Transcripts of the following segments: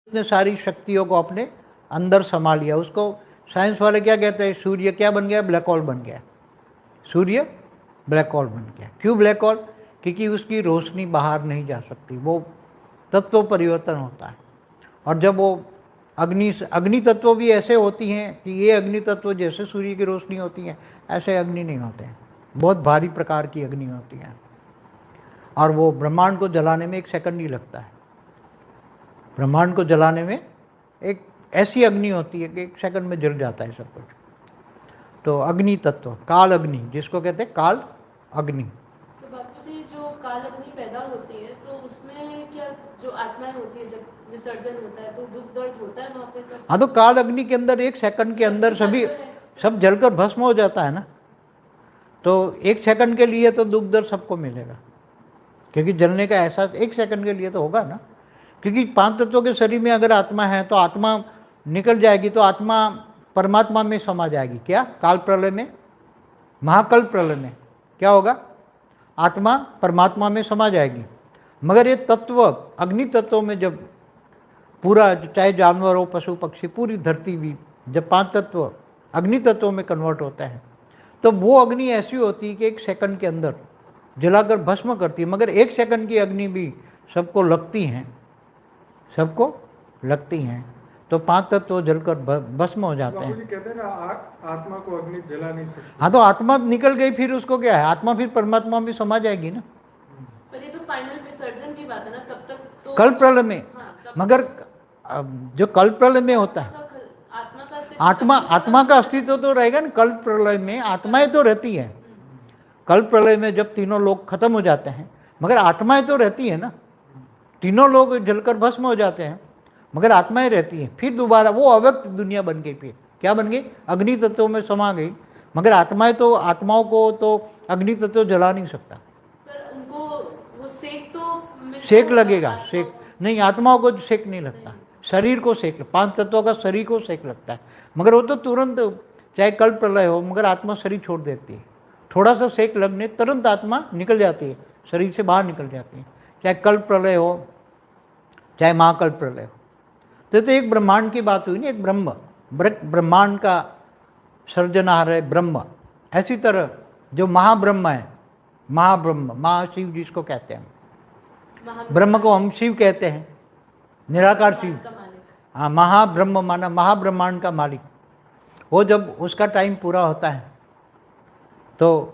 उसने सारी शक्तियों को अपने अंदर समा लिया। उसको साइंस वाले क्या कहते हैं, सूर्य क्या बन गया, ब्लैक होल बन गया। सूर्य ब्लैक होल बन गया। क्यों ब्लैक होल? क्योंकि उसकी रोशनी बाहर नहीं जा सकती, वो तत्व परिवर्तन होता है। और जब वो अग्नि तत्व भी ऐसे होती हैं कि ये अग्नि तत्व जैसे सूर्य की रोशनी होती है ऐसे अग्नि नहीं होते हैं, बहुत भारी प्रकार की अग्नि होती है। और वो ब्रह्मांड को जलाने में 1 सेकंड नहीं लगता है। ब्रह्मांड को जलाने में एक ऐसी अग्नि होती है कि 1 सेकंड में जल जाता है सब कुछ। तो अग्नि तत्व, काल अग्नि जिसको कहते हैं, काल अग्नि। तो बापू जी, जो काल अग्नि पैदा होती है तो उसमें क्या जो आत्माएं होती है, जब विसर्जन होता है तो दुख दर्द होता है वहाँ पे? हाँ, तो काल अग्नि के अंदर 1 सेकंड के अंदर सब जलकर भस्म हो जाता है ना। तो 1 सेकंड के लिए तो दुख दर्द सबको मिलेगा, क्योंकि जलने का एहसास 1 सेकंड के लिए तो होगा ना। क्योंकि 5 तत्वों के शरीर में अगर आत्मा है तो आत्मा निकल जाएगी तो आत्मा परमात्मा में समा जाएगी। क्या? काल प्रलय में, महाकल्प प्रलय में क्या होगा? आत्मा परमात्मा में समा जाएगी। मगर ये तत्व अग्नि तत्वों में जब पूरा, चाहे जानवर हो, पशु पक्षी, पूरी धरती भी जब 5 तत्व अग्नि तत्वों में कन्वर्ट होता है तो वो अग्नि ऐसी होती है कि 1 सेकंड के अंदर जलाकर भस्म करती है। मगर 1 सेकंड की अग्नि भी सबको लगती हैं, सबको लगती हैं। तो 5 तत्व जलकर भस्म हो जाते हैं। कहते हैं ना, आत्मा को अग्नि जला नहीं सकती। हाँ, तो आत्मा निकल गई, फिर उसको क्या है, आत्मा फिर परमात्मा में समा जाएगी ना। पर ये तो फाइनल विसर्जन की बात है ना, तब तक तो कल्प प्रलय में। मगर जो कल्प प्रलय में होता है, आत्मा का अस्तित्व तो रहेगा ना। कल्प प्रलय में आत्माएं तो रहती है। कल्प प्रलय में जब तीनों लोग खत्म हो जाते हैं मगर आत्माएं तो रहती है ना। तीनों लोग जलकर भस्म हो जाते हैं मगर आत्माएं रहती हैं। फिर दोबारा वो अव्यक्त दुनिया बन गई। फिर क्या बन गई? अग्नि तत्वों में समा गई। मगर आत्माओं को तो अग्नि तत्व जला नहीं सकता। पर उनको वो सेक लगेगा। सेक नहीं, आत्माओं को सेक नहीं लगता, शरीर को सेक, 5 तत्वों का शरीर को सेक लगता है। मगर वो तो तुरंत, चाहे कल्प प्रलय हो, मगर आत्मा शरीर छोड़ देती है। थोड़ा सा सेक लगने तुरंत आत्मा निकल जाती है, शरीर से बाहर निकल जाती है। चाहे कल्प प्रलय हो, चाहे महाकल्प प्रलय हो। तो एक ब्रह्मांड की बात हुई ना, एक ब्रह्मांड का सृजनहार है ब्रह्म। ऐसी तरह जो महाब्रह्म है, महाब्रह्म, महाशिव जिसको कहते हैं, ब्रह्म को हम शिव कहते हैं, निराकार शिव। हाँ, महाब्रह्म माना महाब्रह्मांड का मालिक। वो जब उसका टाइम पूरा होता है तो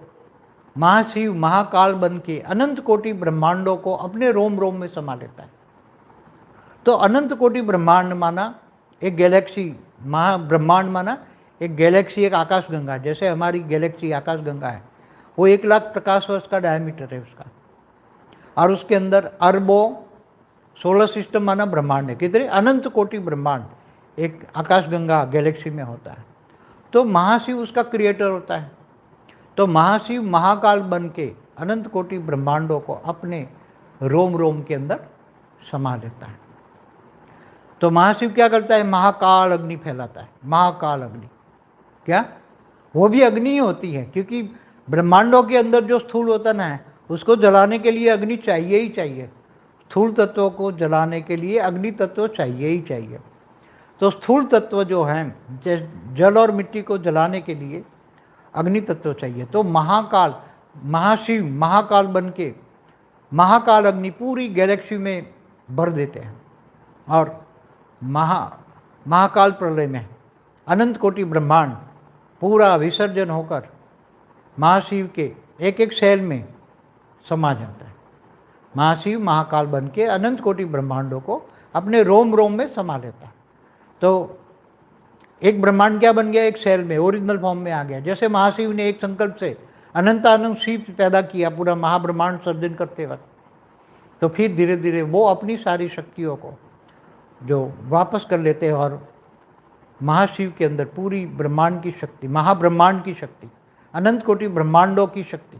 महाशिव महाकाल बन के अनंत कोटि ब्रह्मांडों को अपने रोम रोम में समा लेता है। तो अनंत कोटि ब्रह्मांड माना एक गैलेक्सी, महाब्रह्मांड माना एक गैलेक्सी, एक आकाशगंगा। जैसे हमारी गैलेक्सी आकाशगंगा है, वो 1 लाख प्रकाश वर्ष का डायमीटर है उसका, और उसके अंदर अरबों, सोलर सिस्टम माना ब्रह्मांड है। कितने? अनंत कोटि ब्रह्मांड एक आकाशगंगा गैलेक्सी में होता है। तो महाशिव उसका क्रिएटर होता है। तो महाशिव महाकाल बन के अनंत कोटि ब्रह्मांडों को अपने रोम रोम के अंदर समा लेता है। तो महाशिव क्या करता है? महाकाल अग्नि फैलाता है। महाकाल अग्नि क्या? वो भी अग्नि ही होती है, क्योंकि ब्रह्मांडों के अंदर जो स्थूल होता ना है उसको जलाने के लिए अग्नि चाहिए ही चाहिए। स्थूल तत्वों को जलाने के लिए अग्नि तत्व चाहिए ही चाहिए। तो स्थूल तत्व जो हैं, जल और मिट्टी को जलाने के लिए अग्नि तत्व चाहिए। तो महाकाल, महाशिव महाकाल बन के महाकाल अग्नि पूरी गैलेक्सी में भर देते हैं। और महाकाल प्रलय में अनंत कोटि ब्रह्मांड पूरा विसर्जन होकर महाशिव के एक एक सेल में समा जाता है। महाशिव महाकाल बन के अनंत कोटि ब्रह्मांडों को अपने रोम रोम में समा लेता है। तो एक ब्रह्मांड क्या बन गया? एक सेल में ओरिजिनल फॉर्म में आ गया। जैसे महाशिव ने एक संकल्प से अनंत शिव पैदा किया पूरा महाब्रह्मांड सर्जन करते वक्त, तो फिर धीरे धीरे वो अपनी सारी शक्तियों को जो वापस कर लेते हैं और महाशिव के अंदर पूरी ब्रह्मांड की शक्ति, महाब्रह्मांड की शक्ति, अनंत कोटि ब्रह्मांडों की शक्ति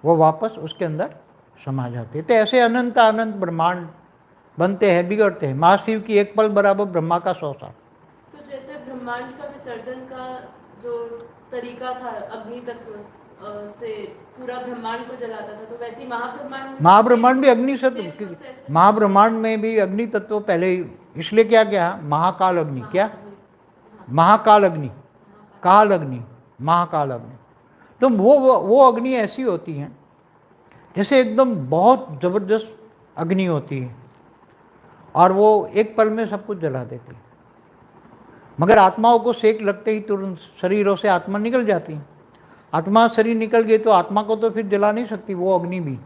वो वापस उसके अंदर समा जाती है। तो ऐसे अनंत अनंत ब्रह्मांड बनते हैं, बिगड़ते हैं। महाशिव की एक पल बराबर ब्रह्मा का 100 साल। तो जैसे ब्रह्मांड का विसर्जन का जो तरीका था अग्नि तत्व से पूरा ब्रह्मांड को जलाता था, तो वैसे ही महाब्रह्मांड में महाब्रह्मांड भी अग्नि से same process है। महाब्रह्मांड में भी अग्नि तत्व पहले ही, इसलिए क्या क्या महाकाल अग्नि, क्या महाकाल अग्नि, काल अग्नि, महाकाल अग्नि। तो वो अग्नि ऐसी होती हैं जैसे एकदम बहुत ज़बरदस्त अग्नि होती है और वो एक पल में सब कुछ जला देती है। मगर आत्माओं को सेक लगते ही तुरंत शरीरों से आत्मा निकल जाती है। आत्मा शरीर निकल गई तो आत्मा को तो फिर जला नहीं सकती वो अग्नि भी।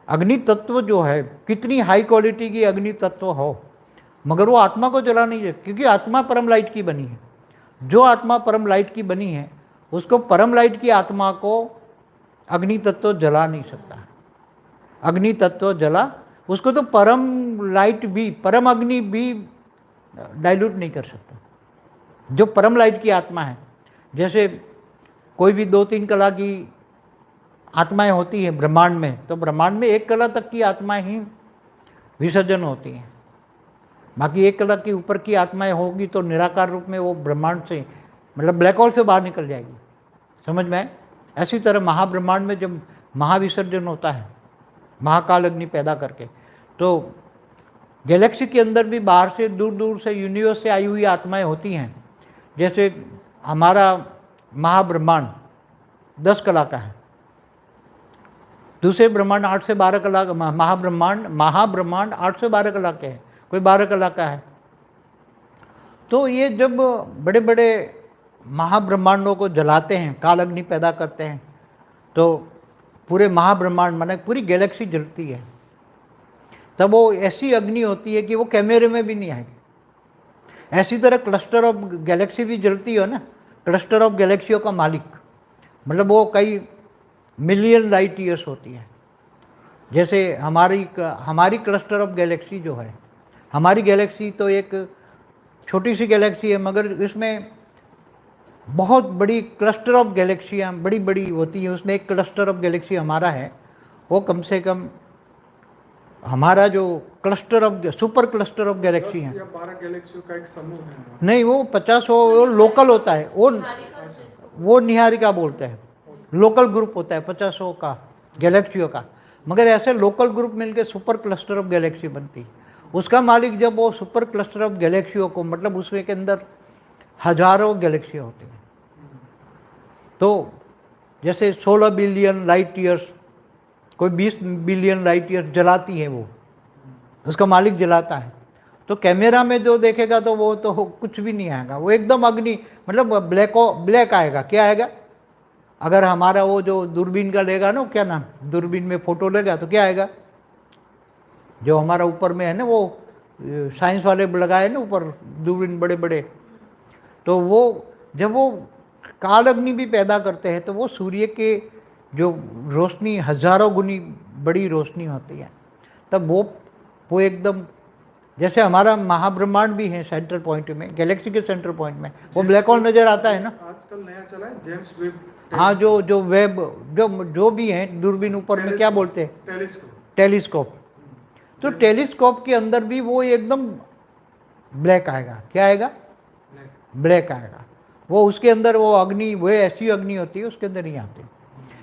अग्नि तत्व जो है, कितनी हाई क्वालिटी की अग्नि तत्व हो, मगर वो आत्मा को जला नहीं सकती, क्योंकि आत्मा परम लाइट की बनी है। जो आत्मा परम लाइट की बनी है उसको परम लाइट की आत्मा को अग्नि तत्व जला नहीं सकता। अग्नि तत्व जला, उसको तो परम लाइट भी, परम अग्नि भी डाइल्यूट नहीं कर सकता। जो परम लाइट की आत्मा है, जैसे कोई भी 2-3 कला की आत्माएं होती हैं ब्रह्मांड में, तो ब्रह्मांड में 1 कला तक की आत्माएं ही विसर्जन होती हैं। बाकी 1 कला की ऊपर की आत्माएं होगी तो निराकार रूप में वो ब्रह्मांड से, मतलब ब्लैक होल से बाहर निकल जाएगी। समझ में आए? ऐसी तरह महाब्रह्मांड में जब महाविसर्जन होता है महाकाल अग्नि पैदा करके, तो गैलेक्सी के अंदर भी बाहर से, दूर दूर से, यूनिवर्स से आई हुई आत्माएं होती हैं। जैसे हमारा महाब्रह्मांड 10 कला का है, दूसरे ब्रह्मांड 8 से 12 कला का, महाब्रह्मांड 8 से 12 कला के हैं, कोई 12 कला का है। तो ये जब बड़े बड़े महाब्रह्मांडों को जलाते हैं, काल अग्नि पैदा करते हैं, तो पूरे महाब्रह्मांड माने पूरी गैलेक्सी जलती है। तब वो ऐसी अग्नि होती है कि वो कैमरे में भी नहीं आएगी। ऐसी तरह क्लस्टर ऑफ गैलेक्सी भी जलती हो ना, क्लस्टर ऑफ गैलेक्सियों का मालिक, मतलब वो कई मिलियन लाइट ईयर्स होती है। जैसे हमारी क्लस्टर ऑफ गैलेक्सी जो है, हमारी गैलेक्सी तो एक छोटी सी गैलेक्सी है, मगर इसमें बहुत बड़ी क्लस्टर ऑफ गैलेक्सियाँ बड़ी बड़ी होती हैं। उसमें एक क्लस्टर ऑफ गैलेक्सी हमारा है, वो कम से कम हमारा जो cluster of super cluster of Galaxy है, 10 या 12 गैलेक्सियों का एक समूह है। नहीं वो 50 वो लोकल होता है, वो निहारिका बोलते हैं, लोकल ग्रुप होता है 50 का गैलेक्सियों का। मगर ऐसे लोकल ग्रुप मिलकर सुपर क्लस्टर ऑफ गैलेक्सी बनती है। उसका मालिक जब वो सुपर क्लस्टर ऑफ गैलेक्सियों को, मतलब उसमें के अंदर हजारों गैलेक्सियाँ होती हैं, तो जैसे 16 बिलियन लाइट ईयर्स, कोई 20 बिलियन लाइट ईयर्स जलाती है, वो उसका मालिक जलाता है। तो कैमरा में जो देखेगा तो वो तो कुछ भी नहीं आएगा, वो एकदम अग्नि, मतलब ब्लैक आएगा। क्या आएगा? अगर हमारा वो जो दूरबीन का लेगा ना, क्या नाम, दूरबीन में फोटो लेगा तो क्या आएगा, जो हमारा ऊपर में है ना, वो साइंस वाले लगाए ना ऊपर दूरबीन बड़े बड़े, तो वो जब वो काल अग्नि भी पैदा करते हैं तो वो सूर्य के जो रोशनी हजारों गुनी बड़ी रोशनी होती है, तब वो एकदम, जैसे हमारा महाब्रह्मांड भी है सेंटर पॉइंट में, गैलेक्सी के सेंटर पॉइंट में वो ब्लैक होल नज़र आता है ना। आजकल नया चला है जेम्स वेब। हाँ, जो वेब जो भी है दूरबीन ऊपर में, क्या बोलते हैं, टेलीस्कोप। तो टेलीस्कोप के अंदर भी वो एकदम ब्लैक आएगा। क्या आएगा? ब्लैक आएगा। वो उसके अंदर वो अग्नि, वो ऐसी अग्नि होती है उसके अंदर नहीं आती।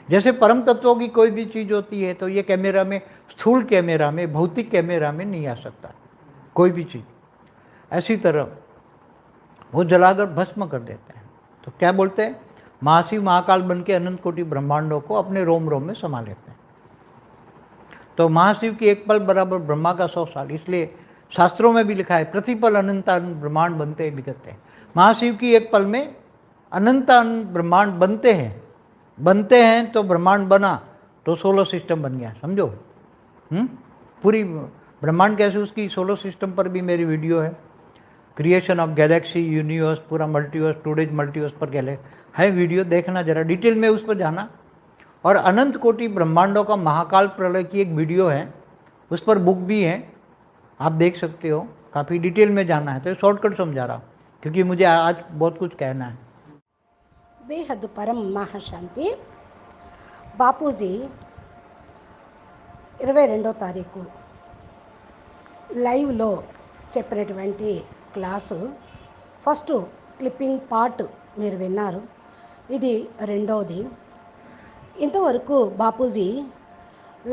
जैसे परम तत्वों की कोई भी चीज़ होती है तो ये कैमरा में, स्थूल कैमरा में, भौतिक कैमरा में नहीं आ सकता कोई भी चीज़। ऐसी तरह वो जलाकर भस्म कर देते हैं। तो क्या बोलते हैं, महाशिव महाकाल बन के अनंत कोटि ब्रह्मांडों को अपने रोम रोम में समा लेते हैं। तो महाशिव की एक पल बराबर ब्रह्मा का 100 साल, इसलिए शास्त्रों में भी लिखा है प्रतिपल अनंत ब्रह्मांड बनते बिगड़ते हैं। महाशिव की एक पल में अनंत ब्रह्मांड बनते हैं तो ब्रह्मांड बना तो सोलर सिस्टम बन गया, समझो। पूरी ब्रह्मांड कैसे, उसकी सोलर सिस्टम पर भी मेरी वीडियो है, क्रिएशन ऑफ गैलेक्सी, यूनिवर्स, पूरा मल्टीवर्स, टूडेज मल्टीवर्स पर है वीडियो, देखना जरा डिटेल में उस पर जाना। और अनंत कोटि ब्रह्मांडों का महाकाल प्रलय की एक वीडियो है, उस पर बुक भी है, आप देख सकते हो। काफ़ी डिटेल में जाना है तो शॉर्टकट समझा रहा हूँ, क्योंकि मुझे आज बहुत कुछ कहना है। బేహద్ పరం మహాశాంతి బాపూజీ 22వ తారీఖు లైవ్లో చెప్పినటువంటి క్లాసు ఫస్ట్ క్లిప్పింగ్ పార్ట్ మీరు విన్నారు, ఇది రెండవది. ఇంతవరకు బాపూజీ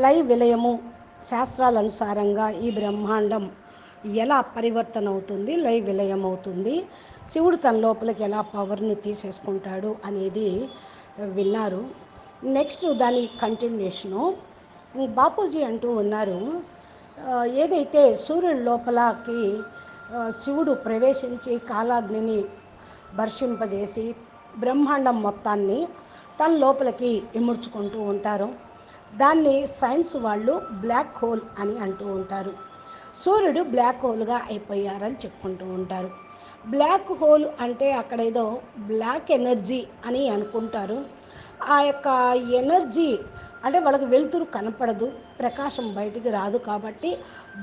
లయ విలయము శాస్త్రాల అనుసారంగా ఈ బ్రహ్మాండం ఎలా పరివర్తన అవుతుంది, లయ విలయం అవుతుంది, శివుడు తన లోపలికి ఎలా పవర్ని తీసేసుకుంటాడు అనేది విన్నారు. నెక్స్ట్ దాని కంటిన్యూషను బాపూజీ అంటూ ఉన్నారు, ఏదైతే సూర్యుడి లోపలకి శివుడు ప్రవేశించి కాలాగ్నిని వర్షింపజేసి బ్రహ్మాండం మొత్తాన్ని తన లోపలికి ఇముడ్చుకుంటూ ఉంటారు. దాన్ని సైన్స్ వాళ్ళు బ్లాక్ హోల్ అని అంటూ ఉంటారు. సూర్యుడు బ్లాక్ హోల్గా అయిపోయారని చెప్పుకుంటూ ఉంటారు. బ్లాక్ హోల్ అంటే అక్కడ ఏదో బ్లాక్ ఎనర్జీ అని అనుకుంటారు. ఆ యొక్క ఎనర్జీ అంటే వాళ్ళకి వెలుతురు కనపడదు, ప్రకాశం బయటికి రాదు, కాబట్టి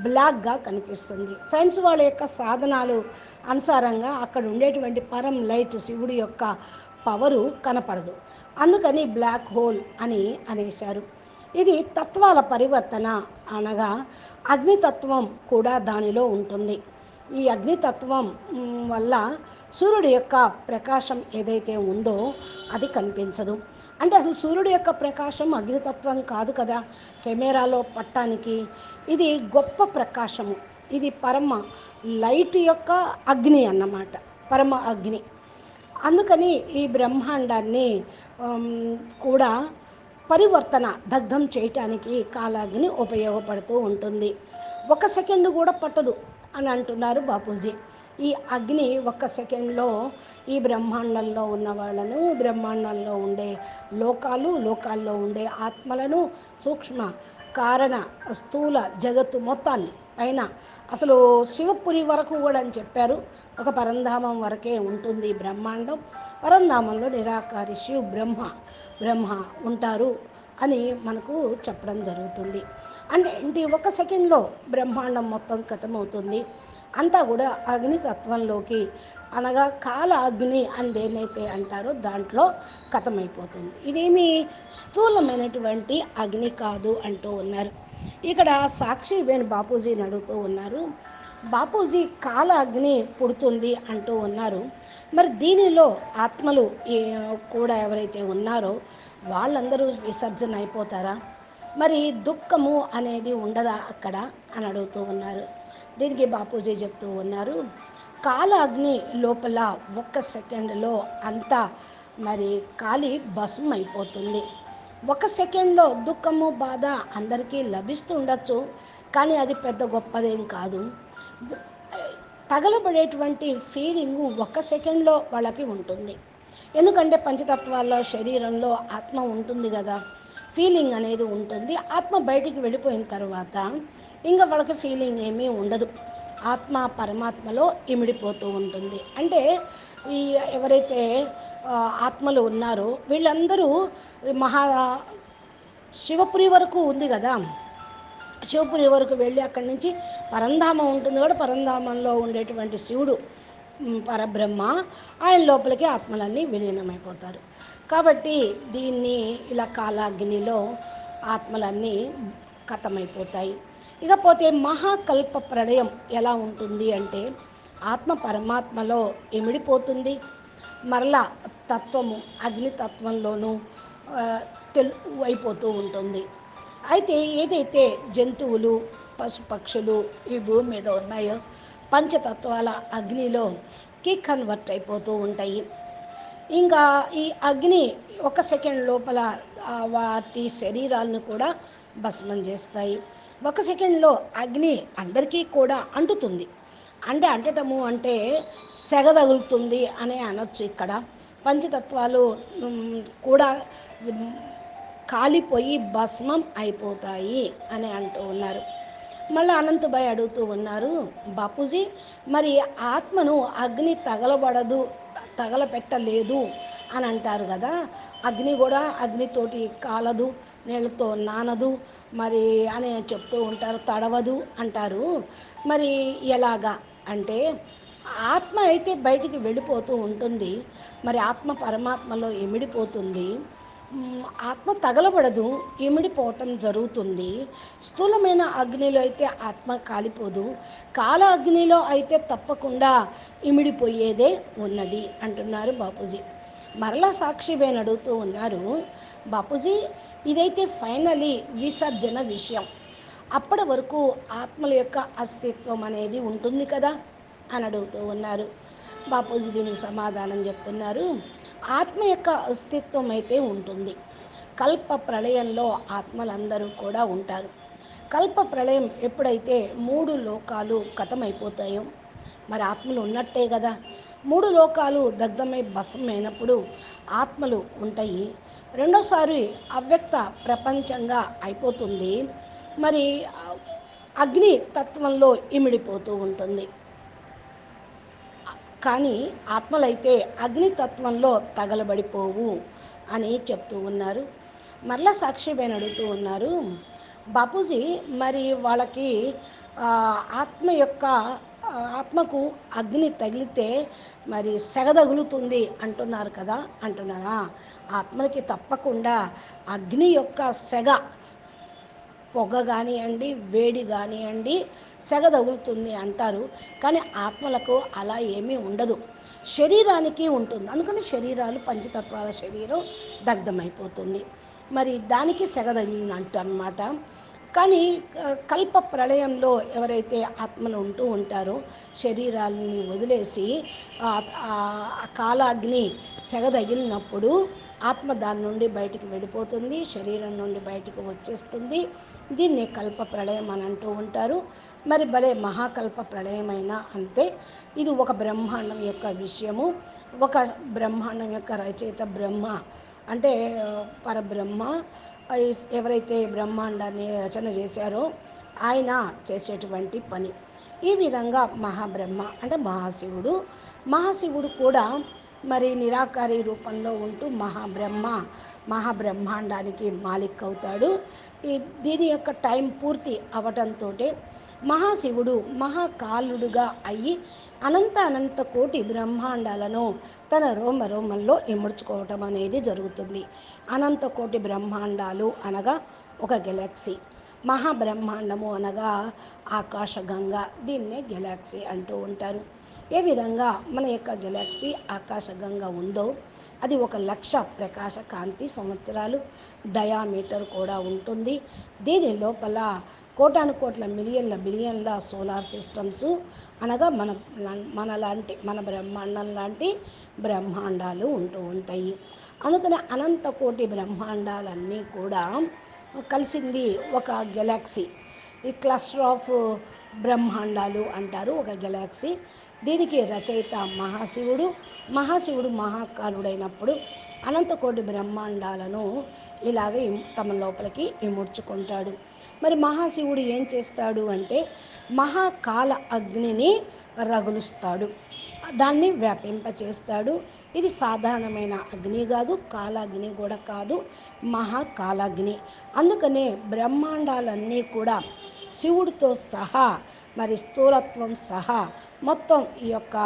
బ్లాక్గా కనిపిస్తుంది. సైన్స్ వాళ్ళ యొక్క సాధనాలు అనుసారంగా అక్కడ ఉండేటువంటి పరం లైట్ శివుడి యొక్క పవరు కనపడదు, అందుకని బ్లాక్ హోల్ అని అనేశారు. ఇది తత్వాల పరివర్తన అనగా అగ్నితత్వం కూడా దానిలో ఉంటుంది. ఈ అగ్నితత్వం వల్ల సూర్యుడి యొక్క ప్రకాశం ఏదైతే ఉందో అది కనిపించదు. అంటే అసలు సూర్యుడి యొక్క ప్రకాశం అగ్నితత్వం కాదు కదా కెమెరాలో పట్టానికి. ఇది గొప్ప ప్రకాశము, ఇది పరమ లైట్ యొక్క అగ్ని అన్నమాట, పరమ అగ్ని. అందుకని ఈ బ్రహ్మాండాన్ని కూడా పరివర్తన దగ్ధం చేయటానికి కాలాగ్ని ఉపయోగపడుతూ ఉంటుంది. 1 సెకండ్ కూడా పట్టదు అని అంటున్నారు బాపూజీ. ఈ అగ్ని 1 సెకండ్లో ఈ బ్రహ్మాండంలో ఉన్న వాళ్ళను, బ్రహ్మాండంలో ఉండే లోకాల్లో ఉండే ఆత్మలను, సూక్ష్మ కారణ స్థూల జగత్తు మొత్తాన్ని పైన అసలు శివపురి వరకు కూడా అని చెప్పారు. ఒక పరంధామం వరకే ఉంటుంది బ్రహ్మాండం. పరంధామంలో నిరాకారి శివ బ్రహ్మ ఉంటారు అని మనకు చెప్పడం జరుగుతుంది. అంటే ఇంటి 1 సెకండ్లో బ్రహ్మాండం మొత్తం ఖతమవుతుంది. అంతా కూడా అగ్నితత్వంలోకి అనగా కాల అగ్ని అని దేనైతే అంటారో దాంట్లో ఖతమైపోతుంది. ఇదేమీ స్థూలమైనటువంటి అగ్ని కాదు అంటూ ఉన్నారు. ఇక్కడ సాక్షి వేణు బాపూజీని అడుగుతూ ఉన్నారు, బాపూజీ కాల అగ్ని పుడుతుంది అంటూ ఉన్నారు. మరి దీనిలో ఆత్మలు కూడా ఎవరైతే ఉన్నారో వాళ్ళందరూ విసర్జన అయిపోతారా? మరి దుఃఖము అనేది ఉండదా అక్కడ అని అడుగుతూ ఉన్నారు. దీనికి బాపూజీ చెప్తూ ఉన్నారు, కాల అగ్ని లోపల 1 సెకండ్లో అంతా మరి కాలి భస్మం అయిపోతుంది. 1 సెకండ్లో దుఃఖము బాధ అందరికీ లభిస్తూ ఉండొచ్చు, కానీ అది పెద్ద గొప్పదేం కాదు. తగలబడేటువంటి ఫీలింగు 1 సెకండ్లో వాళ్ళకి ఉంటుంది. ఎందుకంటే పంచతత్వాల్లో శరీరంలో ఆత్మ ఉంటుంది కదా, ఫీలింగ్ అనేది ఉంటుంది. ఆత్మ బయటికి వెళ్ళిపోయిన తర్వాత ఇంకా వాళ్ళకి ఫీలింగ్ ఏమీ ఉండదు, ఆత్మ పరమాత్మలో ఇమిడిపోతూ ఉంటుంది. అంటే ఈ ఎవరైతే ఆత్మలు ఉన్నారో వీళ్ళందరూ శివపురి వరకు ఉంది కదా, శివపురి వరకు వెళ్ళి అక్కడి నుంచి పరంధామం ఉంటుంది కూడా, పరంధామంలో ఉండేటువంటి శివుడు పరబ్రహ్మ, ఆయన లోపలికి ఆత్మలన్నీ విలీనమైపోతారు. కాబట్టి దీన్ని ఇలా కాలాగ్నిలో ఆత్మలన్నీ ఖతమైపోతాయి. ఇకపోతే మహాకల్ప ప్రళయం ఎలా ఉంటుంది అంటే ఆత్మ పరమాత్మలో ఇమిడిపోతుంది, మరలా తత్వము అగ్నితత్వంలోనూ అయిపోతూ ఉంటుంది. అయితే ఏదైతే జంతువులు పశుపక్షులు ఈ భూమి మీద ఉన్నాయో పంచతత్వాల అగ్నిలోకి కన్వర్ట్ అయిపోతూ ఉంటాయి. ఇంకా ఈ అగ్ని 1 సెకండ్ లోపల వాటి శరీరాలను కూడా భస్మం చేస్తాయి. 1 సెకండ్లో అగ్ని అందరికీ కూడా అంటుతుంది. అంటే అంటటము అంటే సెగ తగులుతుంది అనే అనొచ్చు. ఇక్కడ పంచతత్వాలు కూడా కాలిపోయి భస్మం అయిపోతాయి అని అంటూ ఉన్నారు. మళ్ళీ అనంతభాయ్ అడుగుతూ ఉన్నారు, బాపూజీ మరి ఆత్మను అగ్ని తగలపెట్టలేదు అని అంటారు కదా, అగ్ని కూడా అగ్నితోటి కాలదు, నీళ్ళతో నానదు మరి అని చెప్తూ ఉంటారు, తడవదు అంటారు. మరి ఎలాగా అంటే ఆత్మ అయితే బయటికి వెళ్ళిపోతూ ఉంటుంది, మరి ఆత్మ పరమాత్మలో ఇమిడిపోతుంది. ఆత్మ తగలబడదు, ఇమిడిపోవటం జరుగుతుంది. స్థూలమైన అగ్నిలో అయితే ఆత్మ కాలిపోదు, కాల అగ్నిలో అయితే తప్పకుండా ఇమిడిపోయేదే ఉన్నది అంటున్నారు బాపూజీ. మరలా సాక్షిబేన్ అడుగుతూ ఉన్నారు, బాపూజీ ఇదైతే ఫైనలీ విసర్జన విషయం, అప్పటి వరకు ఆత్మల యొక్క అస్తిత్వం అనేది ఉంటుంది కదా అని అడుగుతూ ఉన్నారు. బాపూజీ దీనికి సమాధానం చెప్తున్నారు, ఆత్మ యొక్క అస్తిత్వం అయితే ఉంటుంది. కల్ప ప్రళయంలో ఆత్మలందరూ కూడా ఉంటారు. కల్ప ప్రళయం ఎప్పుడైతే 3 లోకాలు ఖతమైపోతాయో మరి ఆత్మలు ఉన్నట్టే కదా. 3 లోకాలు దగ్ధమై భస్మైనప్పుడు ఆత్మలు ఉంటాయి. రెండోసారి అవ్యక్త ప్రపంచంగా అయిపోతుంది. మరి అగ్ని తత్వంలో ఇమిడిపోతూ ఉంటుంది. కానీ ఆత్మలైతే అగ్నితత్వంలో తగలబడిపోవు అని చెప్తూ ఉన్నారు. మరలా సాక్షిబేన్ అడుగుతూ ఉన్నారు, బాపూజీ మరి వాళ్ళకి ఆత్మ యొక్క ఆత్మకు అగ్ని తగిలితే మరి సెగ తగులుతుంది అంటున్నారు కదా అంటున్నారా. ఆత్మలకి తప్పకుండా అగ్ని యొక్క సెగ, పొగ కానివ్వండి, వేడి కానివ్వండి, సెగ తగులుతుంది అంటారు. కానీ ఆత్మలకు అలా ఏమీ ఉండదు, శరీరానికి ఉంటుంది. అందుకని శరీరాలు పంచతత్వాల శరీరం దగ్ధమైపోతుంది. మరి దానికి సెగ తగిలిందంట అన్నమాట. కానీ కల్ప ప్రళయంలో ఎవరైతే ఆత్మలు ఉంటూ ఉంటారో శరీరాలని వదిలేసి కాలాగ్ని సెగ తగిలినప్పుడు ఆత్మ దాని నుండి బయటికి వెళ్ళిపోతుంది, శరీరం నుండి బయటికి వచ్చేస్తుంది. దీన్నే కల్ప ప్రళయం అని అంటూ ఉంటారు. మరి భలే మహాకల్ప ప్రళయమైనా అంతే. ఇది ఒక బ్రహ్మాండం యొక్క విషయము. ఒక బ్రహ్మాండం యొక్క రచయిత బ్రహ్మ అంటే పరబ్రహ్మ ఎవరైతే బ్రహ్మాండాన్ని రచన చేశారో ఆయన చేసేటువంటి పని. ఈ విధంగా మహాబ్రహ్మ అంటే మహాశివుడు కూడా మరి నిరాకారి రూపంలో ఉంటూ మహాబ్రహ్మాండానికి మాలిక్ అవుతాడు. దీని యొక్క టైం పూర్తి అవటంతో మహాశివుడు మహాకాలుడుగా అయ్యి అనంత కోటి బ్రహ్మాండాలను తన రోమల్లో ఇముడ్చుకోవటం అనేది జరుగుతుంది. అనంత కోటి బ్రహ్మాండాలు అనగా ఒక గెలాక్సీ, మహాబ్రహ్మాండము అనగా ఆకాశగంగా, దీన్నే గెలాక్సీ అంటూ ఉంటారు. ఏ విధంగా మన యొక్క గెలాక్సీ ఆకాశగంగా ఉందో అది 1,00,000 ప్రకాశ కాంతి సంవత్సరాలు డయామీటర్ కూడా ఉంటుంది. దీని లోపల కోటాను కోట్ల మిలియన్ల బిలియన్ల సోలార్ సిస్టమ్స్ అనగా మన బ్రహ్మాండం లాంటి బ్రహ్మాండాలు ఉంటూ ఉంటాయి. అందుకని అనంత కోటి బ్రహ్మాండాలన్నీ కూడా కలిసింది ఒక గెలాక్సీ. ఈ క్లస్టర్ ఆఫ్ బ్రహ్మాండాలు అంటారు ఒక గెలాక్సీ. దీనికి రచయిత మహాశివుడు మహాకాలుడైనప్పుడు అనంతకోటి బ్రహ్మాండాలను ఇలాగ తమ లోపలికి ఇముడ్చుకుంటాడు. మరి మహాశివుడు ఏం చేస్తాడు అంటే మహాకాల అగ్నిని రగులుస్తాడు, దాన్ని వ్యాపింపచేస్తాడు. ఇది సాధారణమైన అగ్ని కాదు, కాలాగ్ని కూడా కాదు, మహాకాలాగ్ని. అందుకనే బ్రహ్మాండాలన్నీ కూడా శివుడితో సహా మరి స్థూలత్వం సహా మొత్తం ఈ యొక్క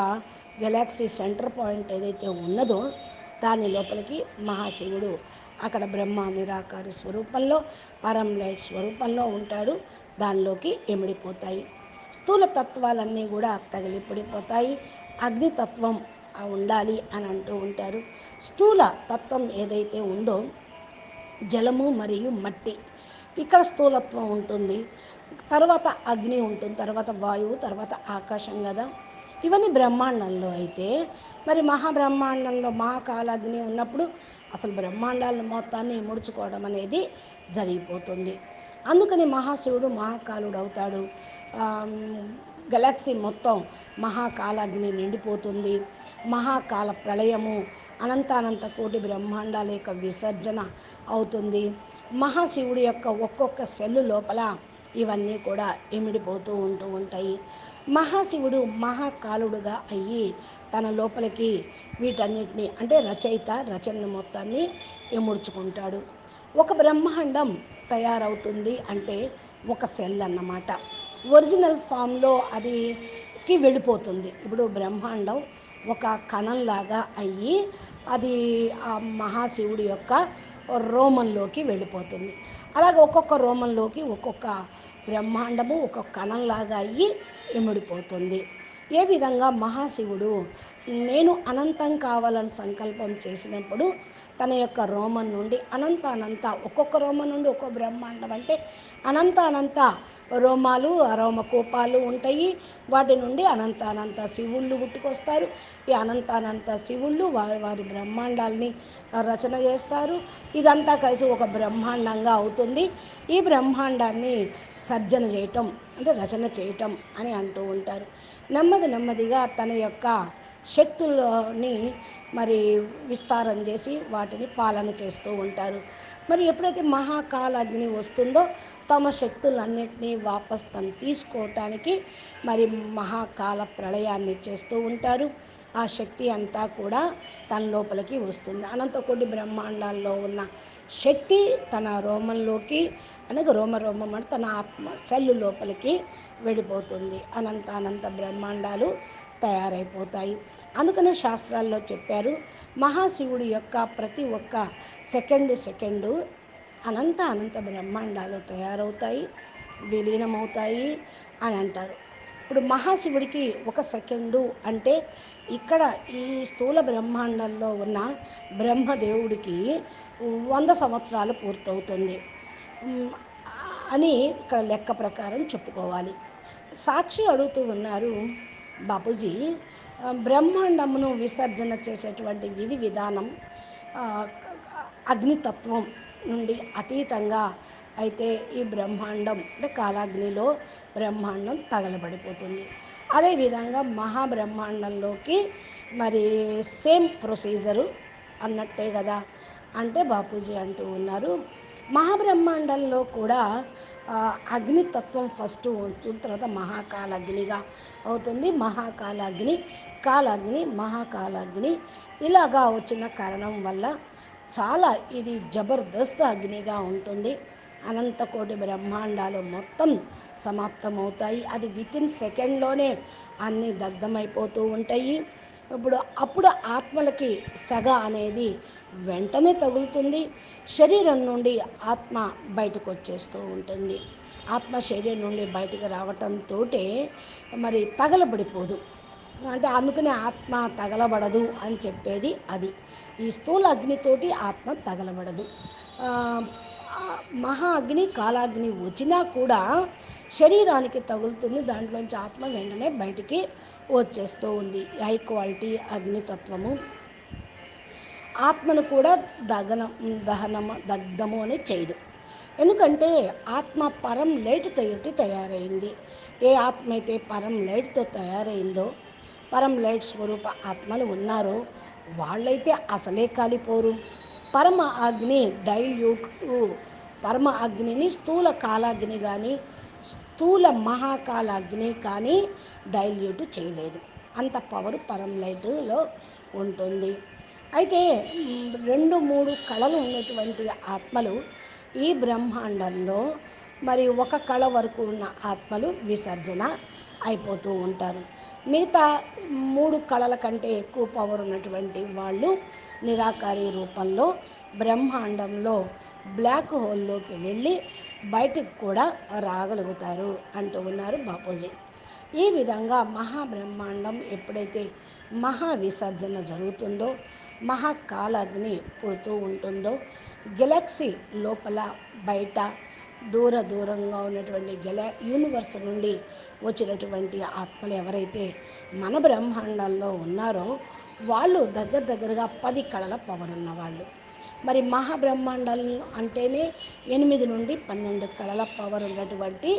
గెలాక్సీ సెంటర్ పాయింట్ ఏదైతే ఉన్నదో దాని లోపలికి మహాశివుడు అక్కడ బ్రహ్మ నిరాకారి స్వరూపంలో పరం లైట్ స్వరూపంలో ఉంటాడు. దానిలోకి ఇమిడిపోతాయి. స్థూల తత్వాలన్నీ కూడా తగిలిపడిపోతాయి. అగ్నితత్వం ఉండాలి అని అంటూ ఉంటారు. స్థూల తత్వం ఏదైతే ఉందో జలము మరియు మట్టి, ఇక్కడ స్థూలత్వం ఉంటుంది, తర్వాత అగ్ని ఉంటుంది, తర్వాత వాయువు, తర్వాత ఆకాశం కదా. ఇవన్నీ బ్రహ్మాండంలో అయితే మరి మహాబ్రహ్మాండంలో మహాకాలాగ్ని ఉన్నప్పుడు అసలు బ్రహ్మాండాలను మొత్తాన్ని ముడుచుకోవడం అనేది జరిగిపోతుంది. అందుకని మహాశివుడు మహాకాలుడు అవుతాడు. గెలాక్సీ మొత్తం మహాకాలాగ్ని నిండిపోతుంది. మహాకాల ప్రళయము అనంత కోటి బ్రహ్మాండాల యొక్క విసర్జన అవుతుంది. మహాశివుడి యొక్క ఒక్కొక్క సెల్లు లోపల ఇవన్నీ కూడా ఇమిడిపోతూ ఉంటాయి. మహాశివుడు మహాకాలుడుగా అయ్యి తన లోపలికి వీటన్నిటిని అంటే రచనను మొత్తాన్ని ఇముడ్చుకుంటాడు. ఒక బ్రహ్మాండం తయారవుతుంది అంటే ఒక సెల్ అన్నమాట. ఒరిజినల్ ఫామ్లో అదికి వెళ్ళిపోతుంది. ఇప్పుడు బ్రహ్మాండం ఒక కణంలాగా అయ్యి అది ఆ మహాశివుడి యొక్క రోమంలోకి వెళ్ళిపోతుంది. అలాగే ఒక్కొక్క రోమంలోకి ఒక్కొక్క బ్రహ్మాండము ఒక్కొక్క కణంలాగా అయ్యి ఇమిడిపోతుంది. ఏ విధంగా మహాశివుడు నేను అనంతం కావాలని సంకల్పం చేసినప్పుడు తన యొక్క రోమం నుండి అనంత ఒక్కొక్క రోమం నుండి ఒక్కొక్క బ్రహ్మాండం అంటే అనంత రోమాలు రోమకూపాలు ఉంటాయి. వాటి నుండి అనంత శివుళ్ళు పుట్టుకొస్తారు. ఈ అనంత శివుళ్ళు వారి బ్రహ్మాండాల్ని రచన చేస్తారు. ఇదంతా కలిసి ఒక బ్రహ్మాండంగా అవుతుంది. ఈ బ్రహ్మాండాన్ని సర్జన చేయటం అంటే రచన చేయటం అని అంటూ ఉంటారు. నెమ్మదిగా తన యొక్క శక్తుల్లోని మరి విస్తారం చేసి వాటిని పాలన చేస్తూ ఉంటారు. మరి ఎప్పుడైతే మహాకాలాగ్ని వస్తుందో తమ శక్తులన్నింటినీ వాపస్ తను తీసుకోవటానికి మరి మహాకాల ప్రళయాన్ని చేస్తూ ఉంటారు. ఆ శక్తి అంతా కూడా తన లోపలికి వస్తుంది. అనంతకోటి బ్రహ్మాండాల్లో ఉన్న శక్తి తన రోమంలోకి అనగా రోమం అంటే తన ఆత్మ సెల్లు లోపలికి వెళ్ళిపోతుంది. అనంత బ్రహ్మాండాలు తయారైపోతాయి. అందుకనే శాస్త్రాల్లో చెప్పారు, మహాశివుడి యొక్క ప్రతి ఒక్క సెకండు అనంత బ్రహ్మాండాలు తయారవుతాయి, విలీనమవుతాయి అని అంటారు. ఇప్పుడు మహాశివుడికి ఒక సెకండు అంటే ఇక్కడ ఈ స్థూల బ్రహ్మాండంలో ఉన్న బ్రహ్మదేవుడికి 100 సంవత్సరాలు పూర్తవుతుంది అని ఇక్కడ లెక్క ప్రకారం చెప్పుకోవాలి. సాక్షి అడుగుతూ ఉన్నారు, బాపూజీ బ్రహ్మాండమును విసర్జన చేసేటువంటి విధి విధానం అగ్నితత్వం నుండి అతీతంగా అయితే ఈ బ్రహ్మాండం అంటే కాలాగ్నిలో బ్రహ్మాండం తగలబడిపోతుంది. అదేవిధంగా మహాబ్రహ్మాండంలోకి మరి సేమ్ ప్రొసీజరు అన్నట్టే కదా అంటే బాపూజీ అంటూ ఉన్నారు, మహాబ్రహ్మాండంలో కూడా అగ్నితత్వం ఫస్ట్ ఉంటుంది, తర్వాత మహాకాలాగ్నిగా అవుతుంది. కాలాగ్ని మహాకాలాగ్ని ఇలాగా వచ్చిన కారణం వల్ల చాలా ఇది జబర్దస్త్ అగ్నిగా ఉంటుంది. అనంతకోటి బ్రహ్మాండాలు మొత్తం సమాప్తమవుతాయి. అది వితిన్ సెకండ్లోనే అన్నీ దగ్ధమైపోతూ ఉంటాయి. అప్పుడు ఆత్మలకి సెగ అనేది వెంటనే తగులుతుంది. శరీరం నుండి ఆత్మ బయటకు వచ్చేస్తూ ఉంటుంది. ఆత్మ శరీరం నుండి బయటకు రావటంతో మరి తగలబడిపోదు. అంటే అందుకనే ఆత్మ తగలబడదు అని చెప్పేది అది. ఈ స్థూల అగ్నితోటి ఆత్మ తగలబడదు. మహా అగ్ని కాలాగ్ని వచ్చినా కూడా శరీరానికి తగులుతుంది, దాంట్లోంచి ఆత్మ వెంటనే బయటికి వచ్చేస్తూ ఉంది. హై క్వాలిటీ అగ్నితత్వము ఆత్మను కూడా దగ్ధము అని చేయదు. ఎందుకంటే ఆత్మ పరం లైట్ తోటి తయారైంది. ఏ ఆత్మ అయితే పరం లైట్తో తయారైందో, పరం లైట్ స్వరూప ఆత్మలు ఉన్నారో వాళ్ళైతే అసలే కాలిపోరు. పరమ అగ్ని డైల్యూట్ పరమ అగ్నిని స్థూల కాలాగ్ని కానీ స్థూల మహాకాలాగ్ని కానీ డైల్యూట్ చేయలేదు. అంత పవర్ పరం లైట్లో ఉంటుంది. అయితే 2-3 కళలు ఉన్నటువంటి ఆత్మలు ఈ బ్రహ్మాండంలో మరి ఒక కళ వరకు ఉన్న ఆత్మలు విసర్జన అయిపోతూ ఉంటారు. మిగతా 3 కళల కంటే ఎక్కువ పవర్ ఉన్నటువంటి వాళ్ళు నిరాకారి రూపంలో బ్రహ్మాండంలో బ్లాక్ హోల్లోకి వెళ్ళి బయటికి కూడా రాగలుగుతారు అంటూ ఉన్నారు బాపూజీ. ఈ విధంగా మహాబ్రహ్మాండం ఎప్పుడైతే మహా విసర్జన జరుగుతుందో, మహాకాలాగ్ని పుడుతూ ఉంటుందో, గెలాక్సీ లోపల బయట దూరంగా ఉన్నటువంటి యూనివర్స్ నుండి వచ్చినటువంటి ఆత్మలు ఎవరైతే మన బ్రహ్మాండంలో ఉన్నారో వాళ్ళు దగ్గరగా 10 కళల పవర్ ఉన్నవాళ్ళు. మరి మహాబ్రహ్మాండాలు అంటేనే 8 నుండి 12 కళల పవర్ ఉన్నటువంటి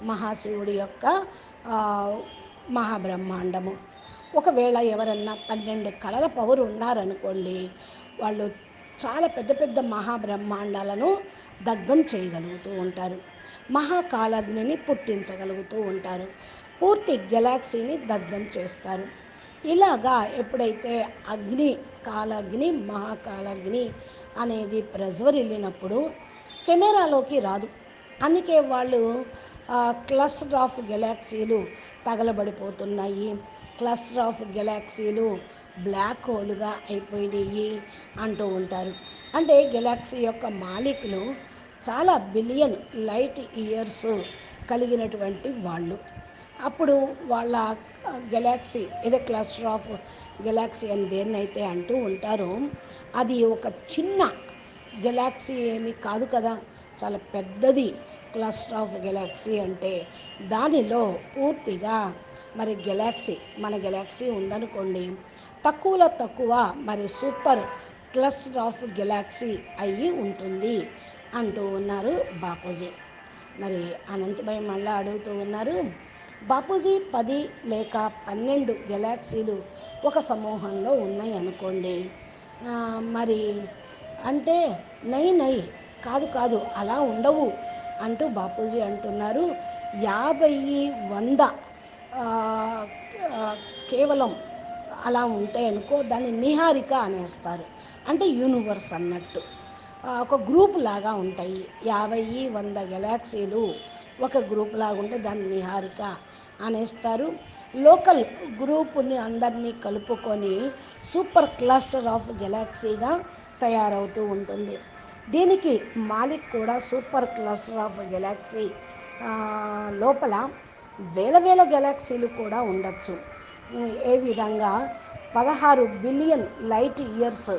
మహాశివుడి యొక్క మహాబ్రహ్మాండము. ఒకవేళ ఎవరన్నా 12 కళల పవర్ ఉన్నారనుకోండి, వాళ్ళు చాలా పెద్ద మహాబ్రహ్మాండాలను దగ్ధం చేయగలుగుతూ ఉంటారు. మహాకాలాగ్నిని పుట్టించగలుగుతూ ఉంటారు. పూర్తి గెలాక్సీని దగ్ధం చేస్తారు. ఇలాగా ఎప్పుడైతే అగ్ని కాలాగ్ని మహాకాలాగ్ని అనేది ప్రజ్వరిల్లినప్పుడు కెమెరాలోకి రాదు. అందుకే వాళ్ళు క్లస్టర్ ఆఫ్ గెలాక్సీలు తగలబడిపోతున్నాయి, క్లస్టర్ ఆఫ్ గెలాక్సీలు బ్లాక్ హోల్గా అయిపోయినాయి అంటూ ఉంటారు. అంటే గెలాక్సీ యొక్క మాలిక్యులు చాలా బిలియన్ లైట్ ఇయర్స్ కలిగినటువంటి వాళ్ళు. అప్పుడు వాళ్ళ గెలాక్సీ ఏదో క్లస్టర్ ఆఫ్ గెలాక్సీ అని దేన్నైతే అంటూ ఉంటారో అది ఒక చిన్న గెలాక్సీ ఏమీ కాదు కదా, చాలా పెద్దది క్లస్టర్ ఆఫ్ గెలాక్సీ అంటే. దానిలో పూర్తిగా మరి గెలాక్సీ మన గెలాక్సీ ఉందనుకోండి, తక్కువలో తక్కువ మరి సూపర్ క్లస్టర్ ఆఫ్ గెలాక్సీ అయ్యి ఉంటుంది అంటూ ఉన్నారు బాపూజీ. మరి అనంతభాయ్ మళ్ళా అడుగుతూ ఉన్నారు, బాపూజీ 10 లేక 12 గెలాక్సీలు ఒక సమూహంలో ఉన్నాయి అనుకోండి, మరి అంటే నై నై కాదు కాదు అలా ఉండవు అంటూ బాపూజీ అంటున్నారు. 50 100 ఆ, ఆ, కేవలం అలా ఉంటాయి అనుకో, దాన్ని నిహారిక అనేస్తారు. అంటే యూనివర్స్ అన్నట్టు ఒక గ్రూప్ లాగా ఉంటాయి. 50 100 గెలాక్సీలు ఒక గ్రూప్ లాగా ఉంటే దాన్ని నిహారిక అనేస్తారు. లోకల్ గ్రూపుని అందరినీ కలుపుకొని సూపర్ క్లస్టర్ ఆఫ్ గెలాక్సీగా తయారవుతూ ఉంటుంది. దీనికి మాలిక్ కూడా సూపర్ క్లస్టర్ ఆఫ్ గెలాక్సీ లోపల వేల వేల గెలాక్సీలు కూడా ఉండొచ్చు. ఏ విధంగా 16 billion light years,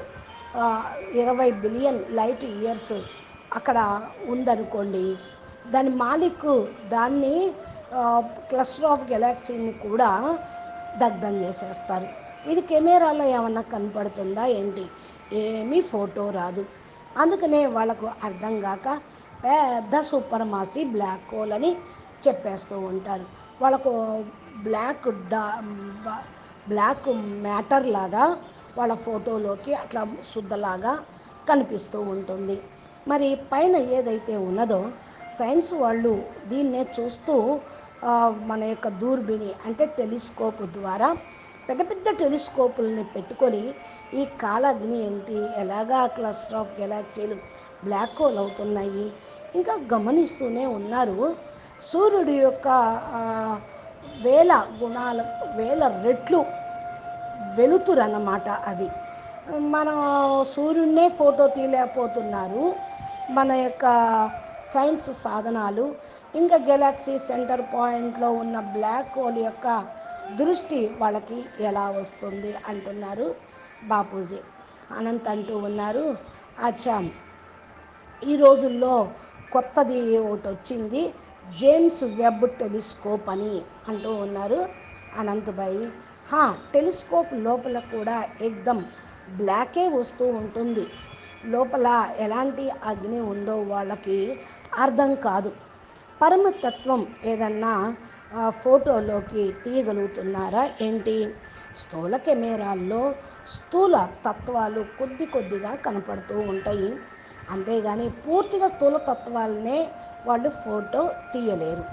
20 billion light years అక్కడ ఉందనుకోండి, దాని మాలిక్ దాన్ని క్లస్టర్ ఆఫ్ గెలాక్సీని కూడా దగ్ధం చేసేస్తారు. ఇది కెమెరాలో ఏమన్నా కనపడుతుందా ఏంటి? ఏమీ ఫోటో రాదు. అందుకనే వాళ్ళకు అర్థం కాక పెద్ద సూపర్ మాసీ బ్లాక్ హోల్ అని చెప్పేస్తూ ఉంటారు. వాళ్ళకు బ్లాక్ బ్లాక్ మ్యాటర్ లాగా వాళ్ళ ఫోటోలోకి అట్లా శుద్ధలాగా కనిపిస్తూ ఉంటుంది. మరి పైన ఏదైతే ఉన్నదో సైన్స్ వాళ్ళు దీన్నే చూస్తూ మన యొక్క దూర్బిని అంటే టెలిస్కోప్ ద్వారా పెద్ద పెద్ద టెలిస్కోపుల్ని పెట్టుకొని ఈ కాలాగ్ని ఏంటి, ఎలాగా క్లస్టర్ ఆఫ్ గెలాక్సీలు బ్లాక్ హోల్ అవుతున్నాయి ఇంకా గమనిస్తూనే ఉన్నారు. సూర్యుడి యొక్క వేల గుణాల వేల రెట్లు వెలుతురు అన్నమాట అది. మనం సూర్యుడినే ఫోటో తీయలేకపోతున్నారు మన యొక్క సైన్స్ సాధనాలు. ఇంకా గెలాక్సీ సెంటర్ పాయింట్లో ఉన్న బ్లాక్ హోల్ యొక్క దృష్టి వాళ్ళకి ఎలా వస్తుంది అంటున్నారు బాపూజీ. అనంత్ అంటూ ఉన్నారు, అచ్చా ఈ రోజుల్లో కొత్తది ఒకటి వచ్చింది, జేమ్స్ వెబ్ టెలిస్కోప్ అని అంటూ ఉన్నారు అనంతభాయ్. టెలిస్కోప్ లోపల కూడా ఏకదమ్ బ్లాకే వస్తూ ఉంటుంది. లోపల ఎలాంటి అగ్ని ఉందో వాళ్ళకి అర్థం కాదు. పరమతత్వం ఏదన్నా ఫోటోలోకి తీయగలుగుతున్నారా ఏంటి? స్థూల కెమెరాల్లో స్థూల తత్వాలు కొద్ది కొద్దిగా కనపడుతూ ఉంటాయి, అంతేగాని పూర్తిగా స్థూల తత్వాలనే వాళ్ళు ఫోటో తీయలేరు.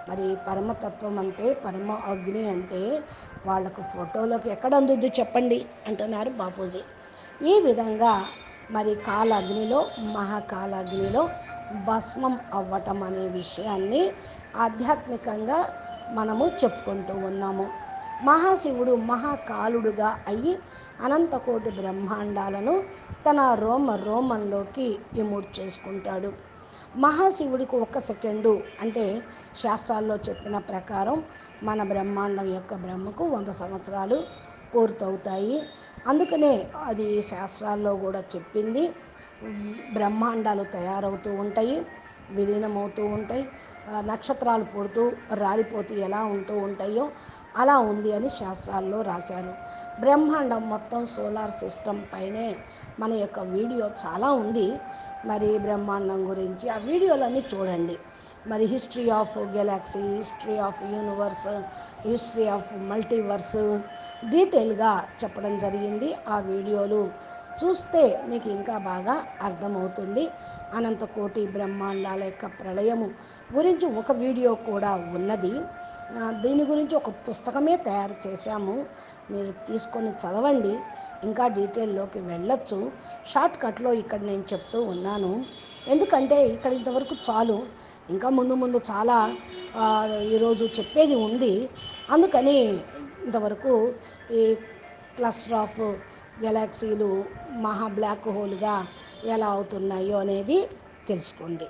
మరి పరమతత్వం అంటే పరమ అగ్ని అంటే వాళ్ళకు ఫోటోలోకి ఎక్కడ అందుద్ది చెప్పండి అంటున్నారు బాపూజీ. ఈ విధంగా మరి కాలాగ్నిలో మహాకాలాగ్నిలో భస్మం అవ్వటం అనే విషయాన్ని ఆధ్యాత్మికంగా మనము చెప్పుకుంటూ ఉన్నాము. మహాశివుడు మహాకాలుడుగా అయ్యి అనంతకోటి బ్రహ్మాండాలను తన రోమంలోకి ఇముడ్ చేసుకుంటాడు. మహాశివుడికి 1 సెకండు అంటే శాస్త్రాల్లో చెప్పిన ప్రకారం మన బ్రహ్మాండం యొక్క బ్రహ్మకు 100 సంవత్సరాలు పూర్తవుతాయి. అందుకనే అది శాస్త్రాల్లో కూడా చెప్పింది. బ్రహ్మాండాలు తయారవుతూ ఉంటాయి, విలీనమవుతూ ఉంటాయి, నక్షత్రాలు పుడుతూ రాలిపోతూ ఎలా ఉంటూ ఉంటాయో అలా ఉంది అని శాస్త్రాల్లో రాశారు. బ్రహ్మాండం మొత్తం సోలార్ సిస్టమ్ పైనే మన యొక్క వీడియో చాలా ఉంది. మరి బ్రహ్మాండం గురించి ఆ వీడియోలన్నీ చూడండి. మరి history of Galaxy, history of universe, history of multiverse డీటెయిల్గా చెప్పడం జరిగింది. ఆ వీడియోలు చూస్తే మీకు ఇంకా బాగా అర్థమవుతుంది. అనంతకోటి బ్రహ్మాండాల యొక్క ప్రళయము గురించి ఒక వీడియో కూడా ఉన్నది. దీని గురించి ఒక పుస్తకమే తయారు చేశాము, మీరు తీసుకొని చదవండి, ఇంకా డీటెయిల్లోకి వెళ్ళొచ్చు. షార్ట్ కట్లో ఇక్కడ నేను చెప్తూ ఉన్నాను, ఎందుకంటే ఇక్కడ ఇంతవరకు చాలు, ఇంకా ముందు ముందు చాలా ఈరోజు చెప్పేది ఉంది. అందుకని ఇంతవరకు ఈ క్లస్టర్ ఆఫ్ గెలాక్సీలు మహా బ్లాక్ హోల్గా ఎలా అవుతున్నాయో అనేది తెలుసుకోండి.